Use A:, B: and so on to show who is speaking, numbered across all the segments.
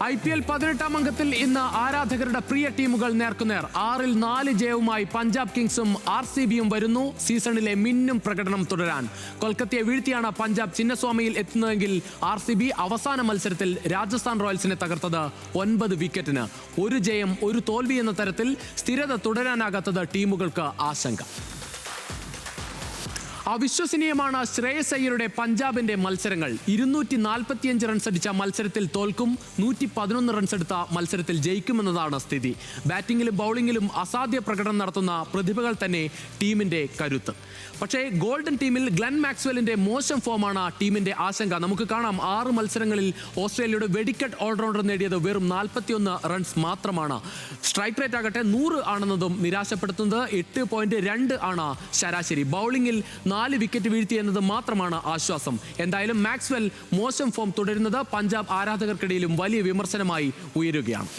A: IPL 18-ാം അംഗത്തിൽ ഇന്ന് ആരാധകരുടെ പ്രിയ ടീമുകൾ നേർക്കുനേർ. 6-ൽ 4 ജയവുമായി പഞ്ചാബ് കിങ്സും RCBയും വരുന്നു സീസണിലെ മിന്നും പ്രകടനം തുടരാൻ. കൊൽക്കത്തയെ വീഴ്ത്തിയാണ് പഞ്ചാബ് ചിന്നസ്വാമിയിൽ എത്തുന്നതെങ്കിൽ RCB അവസാന മത്സരത്തിൽ രാജസ്ഥാൻ റോയൽസിനെ തകർത്തത് 9 വിക്കറ്റിന്. 1 ജയം 1 തോൽവി എന്ന തരത്തിൽ സ്ഥിരത തുടരാനാകാത്തത് ടീമുകൾക്ക് ആശങ്ക. അവിശ്വസനീയമാണ് ശ്രേയസ് അയ്യരുടെ പഞ്ചാബിന്റെ മത്സരങ്ങൾ. 245 റൺസ് അടിച്ച മത്സരത്തിൽ തോൽക്കും, 111 റൺസ് എടുത്ത മത്സരത്തിൽ ജയിക്കുമെന്നതാണ് സ്ഥിതി. ബാറ്റിംഗിലും ബൗളിംഗിലും അസാധ്യ പ്രകടനം നടത്തുന്ന പ്രതിഭകൾ തന്നെ ടീമിന്റെ കരുത്ത്. പക്ഷേ ഗോൾഡൻ ടീമിൽ ഗ്ലെൻ മാക്സ്വെല്ലിന്റെ മോശം ഫോമാണ് ടീമിന്റെ ആശങ്ക. നമുക്ക് കാണാം, 6 മത്സരങ്ങളിൽ ഓസ്ട്രേലിയയുടെ വെടിക്കെട്ട് ഓൾറൗണ്ടർ നേടിയത് വെറും 41 റൺസ് മാത്രമാണ്. സ്ട്രൈക്ക് റേറ്റ് ആകട്ടെ 100 ആണെന്നതും നിരാശപ്പെടുത്തുന്നത്. 8.2 ആണ് ശരാശരി. ബൗളിംഗിൽ 4 വിക്കറ്റ് വീഴ്ത്തി എന്നത് മാത്രമാണ് ആശ്വാസം. എന്തായാലും മാക്സ്വെൽ മോശം ഫോം തുടരുന്നത് പഞ്ചാബ് ആരാധകർക്കിടയിലും വലിയ വിമർശനമായി ഉയരുകയാണ്.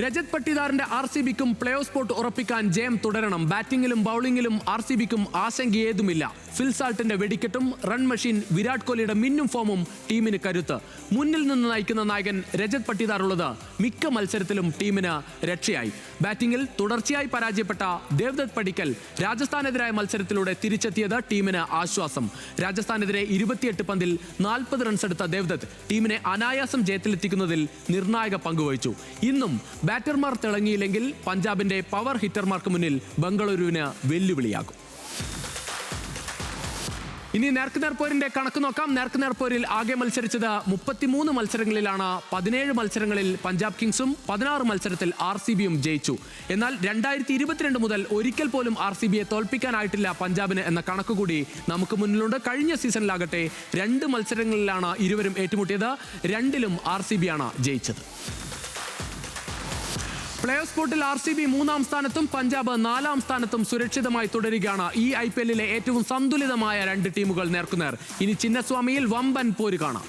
A: രജത് പട്ടിദാറിന്റെ RCBക്കും പ്ലേ ഓഫ് സ്പോട്ട് ഉറപ്പിക്കാൻ ജയം തുടരണം. ബാറ്റിംഗിലും ബൗളിംഗിലും RCBക്കും ആശങ്കയേതുമില്ല. ഫിൽ സാൾട്ടിന്റെ വെടിക്കെട്ടും റൺ മെഷീൻ വിരാട് കോഹ്ലിയുടെ മിന്നും ഫോമും ടീമിന് കരുത്ത്. മുന്നിൽ നിന്ന് നയിക്കുന്ന നായകൻ രജത് പട്ടിദാർ ഉള്ളത് മിക്ക മത്സരത്തിലും ടീമിന് രക്ഷയായി. ബാറ്റിംഗിൽ തുടർച്ചയായി പരാജയപ്പെട്ട ദേവ്ദത്ത് പടിക്കൽ രാജസ്ഥാനെതിരായ മത്സരത്തിലൂടെ തിരിച്ചെത്തിയത് ടീമിന് ആശ്വാസം. രാജസ്ഥാനെതിരെ 28 പന്തിൽ 40 റൺസ് എടുത്ത ദേവ്ദത്ത് ടീമിനെ അനായാസം ജയത്തിലെത്തിക്കുന്നതിൽ നിർണായക പങ്കുവഹിച്ചു. ഇന്നും ബാറ്റർമാർ തിളങ്ങിയില്ലെങ്കിൽ പഞ്ചാബിന്റെ പവർ ഹിറ്റർമാർക്ക് മുന്നിൽ ബംഗളൂരുവിന് വെല്ലുവിളിയാകും. ഇനി നേർക്കുനേർപ്പോരിന്റെ കണക്ക് നോക്കാം. നേർക്കുനേർപ്പോരിൽ ആകെ മത്സരിച്ചത് 33 മത്സരങ്ങളിലാണ്. 17 മത്സരങ്ങളിൽ പഞ്ചാബ് കിങ്സും 16 മത്സരത്തിൽ RCBയും ജയിച്ചു. എന്നാൽ 2022 മുതൽ ഒരിക്കൽ പോലും RCBയെ തോൽപ്പിക്കാനായിട്ടില്ല പഞ്ചാബിന് എന്ന കണക്കുകൂടി നമുക്ക് മുന്നിലുണ്ട്. കഴിഞ്ഞ സീസണിലാകട്ടെ 2 മത്സരങ്ങളിലാണ് ഇരുവരും ഏറ്റുമുട്ടിയത്. 2ലും RCBയാണ് ജയിച്ചത്. പ്ലേ ഓഫ് സ്പോട്ടിൽ RCB 3-ാം സ്ഥാനത്തും പഞ്ചാബ് 4-ാം സ്ഥാനത്തും സുരക്ഷിതമായി തുടരുകയാണ്. ഈ IPLലെ ഏറ്റവും സന്തുലിതമായ 2 ടീമുകൾ നേർക്കുനേർ. ഇനി ചിന്നസ്വാമിയിൽ വമ്പൻ പോര് കാണാം.